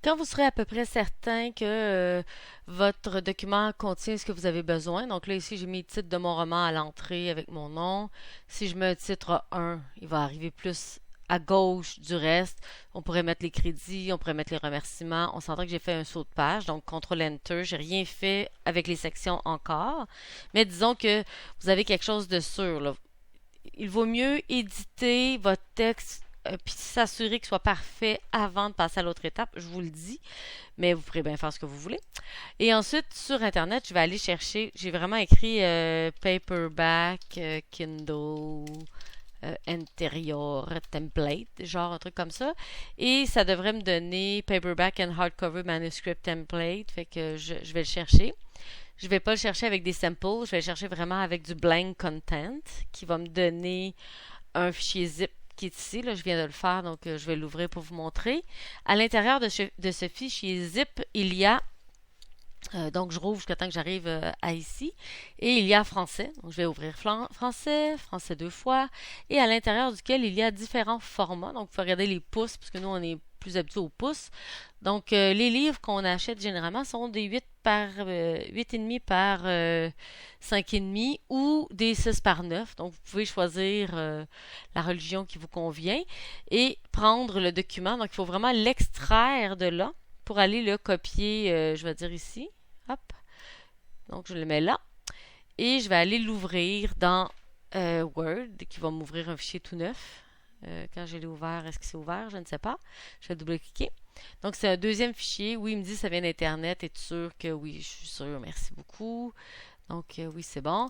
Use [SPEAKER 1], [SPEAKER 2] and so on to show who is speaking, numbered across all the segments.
[SPEAKER 1] Quand vous serez à peu près certain que votre document contient ce que vous avez besoin, donc là ici j'ai mis le titre de mon roman à l'entrée avec mon nom. Si je mets un titre 1, il va arriver plus à gauche du reste. On pourrait mettre les crédits, on pourrait mettre les remerciements. On s'entend que j'ai fait un saut de page, donc CTRL Enter. J'ai rien fait avec les sections encore. Mais disons que vous avez quelque chose de sûr, là. Il vaut mieux éditer votre texte puis s'assurer qu'il soit parfait avant de passer à l'autre étape, je vous le dis, mais vous pourrez bien faire ce que vous voulez. Et ensuite, sur Internet, je vais aller chercher, j'ai vraiment écrit paperback, Kindle, Interior Template, genre un truc comme ça. Et ça devrait me donner Paperback and Hardcover Manuscript Template, fait que je vais le chercher. Je vais pas le chercher avec des samples, je vais le chercher vraiment avec du blank content qui va me donner un fichier zip qui est ici. Là, je viens de le faire, donc je vais l'ouvrir pour vous montrer. À l'intérieur de ce fichier zip, il y a donc, je rouvre jusqu'à temps que j'arrive à ici. Et il y a français. Donc, je vais ouvrir français, français deux fois. Et à l'intérieur duquel il y a différents formats. Donc, il faut regarder les pouces, parce que nous, on est plus habitués aux pouces. Donc, les livres qu'on achète généralement sont des 8 par 8,5 par 5,5 ou des 6 par 9. Donc, vous pouvez choisir la religion qui vous convient et prendre le document. Donc, il faut vraiment l'extraire de là pour aller le copier, je vais dire ici. Hop. Donc, je le mets là. Et je vais aller l'ouvrir dans Word, qui va m'ouvrir un fichier tout neuf. Quand je l'ai ouvert, est-ce que c'est ouvert? Je ne sais pas. Je vais double-cliquer. Donc, c'est un deuxième fichier. Oui, il me dit que ça vient d'Internet. Es-tu sûr que oui, je suis sûr. Merci beaucoup. Donc, oui, c'est bon.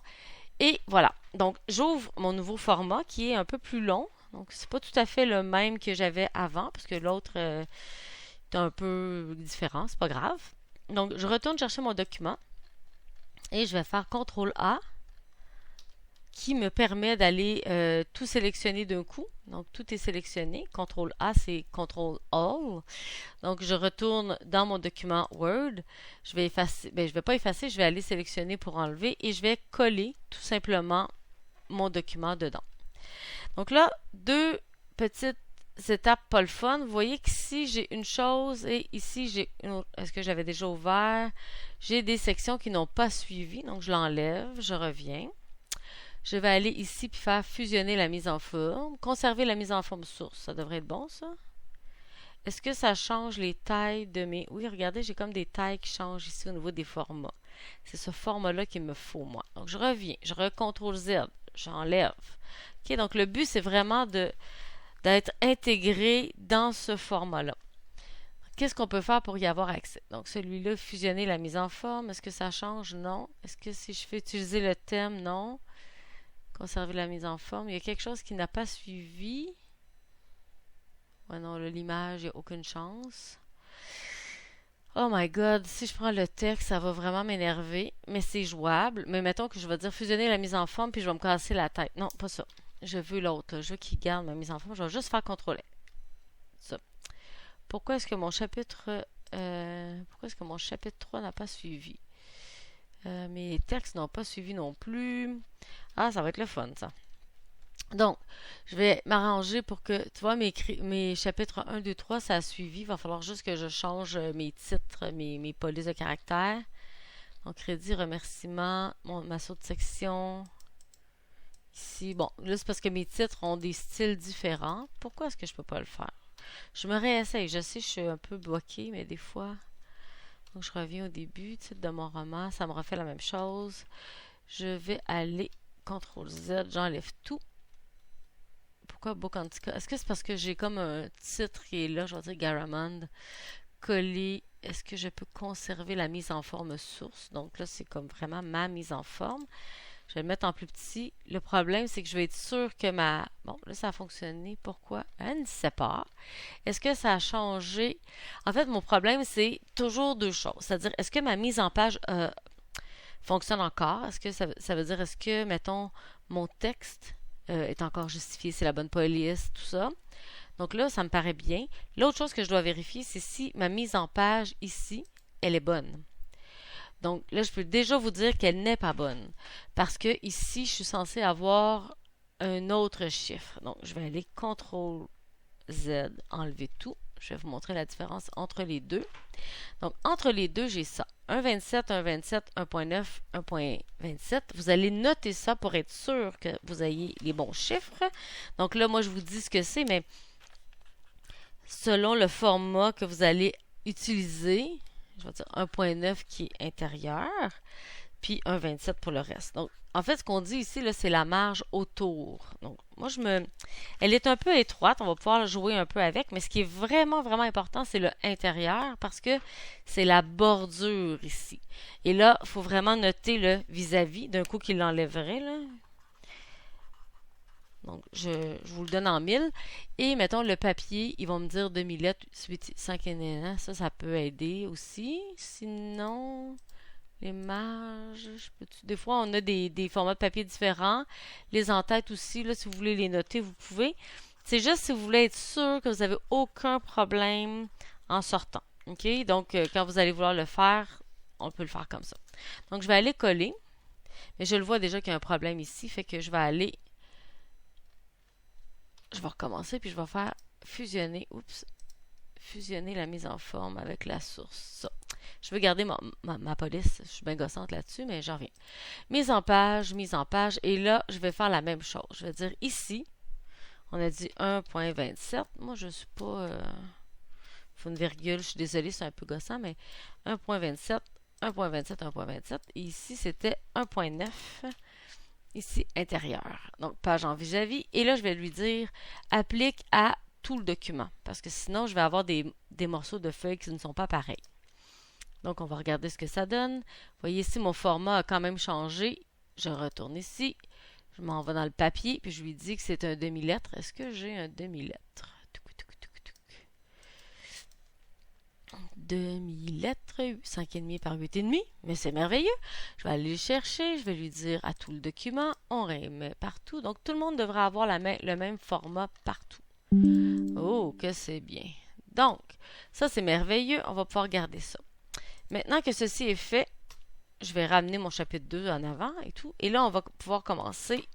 [SPEAKER 1] Et voilà. Donc, j'ouvre mon nouveau format qui est un peu plus long. Donc, c'est pas tout à fait le même que j'avais avant, parce que l'autre est un peu différent. C'est pas grave. Donc, je retourne chercher mon document et je vais faire CTRL A qui me permet d'aller tout sélectionner d'un coup. Donc, tout est sélectionné. CTRL A, c'est CTRL All. Donc, je retourne dans mon document Word. Je vais effacer, je vais pas effacer, je vais aller sélectionner pour enlever et je vais coller tout simplement mon document dedans. Donc là, deux petites étapes pas le fun. Vous voyez qu'ici, j'ai une chose et ici, j'ai une autre. Est-ce que j'avais déjà ouvert? J'ai des sections qui n'ont pas suivi. Donc, je l'enlève, je reviens. Je vais aller ici puis faire fusionner la mise en forme. Conserver la mise en forme source. Ça devrait être bon, ça. Est-ce que ça change les tailles de mes... Oui, regardez, j'ai comme des tailles qui changent ici au niveau des formats. C'est ce format-là qu'il me faut, moi. Donc, je reviens. Je recontrôle Z. J'enlève. OK, donc le but, c'est vraiment d'être intégré dans ce format-là. Qu'est-ce qu'on peut faire pour y avoir accès? Donc, celui-là, fusionner la mise en forme. Est-ce que ça change? Non. Est-ce que si je fais utiliser le thème? Non. Conserver la mise en forme. Il y a quelque chose qui n'a pas suivi. Ouais, non, l'image, il n'y a aucune chance. Oh my god, si je prends le texte, ça va vraiment m'énerver, mais c'est jouable. Mais mettons que je vais dire fusionner la mise en forme, puis je vais me casser la tête. Non, pas ça. Je veux l'autre, là. Je veux qu'il garde ma mise en forme. Je vais juste faire contrôler. Ça. Pourquoi est-ce que mon chapitre pourquoi est-ce que mon chapitre 3 n'a pas suivi? Mes textes n'ont pas suivi non plus. Ah, ça va être le fun, ça. Donc, je vais m'arranger pour que, tu vois, mes chapitres un, 2, 3, ça a suivi. Il va falloir juste que je change mes titres, mes polices de caractère. Donc, crédit, remerciement, ma saut de section. Ici, bon, là, c'est parce que mes titres ont des styles différents. Pourquoi est-ce que je peux pas le faire? Je me réessaye. Je sais, je suis un peu bloquée, mais des fois... Donc, je reviens au début, titre de mon roman. Ça me refait la même chose. Je vais aller CTRL Z, j'enlève tout. Pourquoi Book Antica? Est-ce que c'est parce que j'ai comme un titre qui est là, je vais dire Garamond, collé? Est-ce que je peux conserver la mise en forme source? Donc là, c'est comme vraiment ma mise en forme. Je vais le mettre en plus petit. Le problème, c'est que je vais être sûre que ma... Bon, là, ça a fonctionné. Pourquoi? Elle ne sait pas. Est-ce que ça a changé? En fait, mon problème, c'est toujours deux choses. C'est-à-dire, est-ce que ma mise en page fonctionne encore? Est-ce que ça veut dire, est-ce que, mettons, mon texte est encore justifié, c'est la bonne police, tout ça. Donc là, ça me paraît bien. L'autre chose que je dois vérifier, c'est si ma mise en page ici, elle est bonne. Donc là, je peux déjà vous dire qu'elle n'est pas bonne. Parce que ici, je suis censée avoir un autre chiffre. Donc, je vais aller CTRL Z, enlever tout. Je vais vous montrer la différence entre les deux. Donc, entre les deux, j'ai ça. 1.27, 1.27, 1.9, 1.27. Vous allez noter ça pour être sûr que vous ayez les bons chiffres. Donc là, moi, je vous dis ce que c'est, mais selon le format que vous allez utiliser, je vais dire 1.9 qui est intérieur, puis 1.27 pour le reste. Donc, en fait, ce qu'on dit ici, là, c'est la marge autour. Donc, moi, elle est un peu étroite, on va pouvoir jouer un peu avec, mais ce qui est vraiment, vraiment important, c'est le intérieur, parce que c'est la bordure ici. Et là, il faut vraiment noter le vis-à-vis, d'un coup qu'il l'enlèverait, là. Donc, je vous le donne en 1000. Et mettons le papier, ils vont me dire 2000 lettres, 5 et ça peut aider aussi. Sinon, les marges, des fois, on a des formats de papier différents. Les en-têtes aussi, là, si vous voulez les noter, vous pouvez. C'est juste si vous voulez être sûr que vous n'avez aucun problème en sortant. OK? Donc, quand vous allez vouloir le faire, on peut le faire comme ça. Donc, je vais aller coller. Mais je le vois déjà qu'il y a un problème ici, fait que je vais aller... Je vais recommencer, puis je vais faire fusionner, fusionner la mise en forme avec la source. Ça. Je veux garder ma police, je suis bien gossante là-dessus, mais j'en reviens. Mise en page, et là, je vais faire la même chose. Je vais dire ici, on a dit 1.27. Moi, je ne suis pas... il faut une virgule, je suis désolée, c'est un peu gossant, mais 1.27, 1.27, 1.27. Et ici, c'était 1.9. Ici, intérieur. Donc, page en vis-à-vis. Et là, je vais lui dire applique à tout le document. Parce que sinon, je vais avoir des morceaux de feuilles qui ne sont pas pareils. Donc, on va regarder ce que ça donne. Vous voyez ici, mon format a quand même changé. Je retourne ici. Je m'en vais dans le papier. Puis, je lui dis que c'est un demi-lettre. Est-ce que j'ai un demi-lettre? Demi-lettre, 5,5 par 8,5, mais c'est merveilleux. Je vais aller le chercher, je vais lui dire à tout le document, on remet partout. Donc, tout le monde devrait avoir le même format partout. Oh, que c'est bien. Donc, ça, c'est merveilleux. On va pouvoir garder ça. Maintenant que ceci est fait, je vais ramener mon chapitre 2 en avant et tout. Et là, on va pouvoir commencer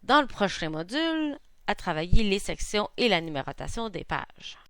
[SPEAKER 1] dans le prochain module à travailler les sections et la numérotation des pages.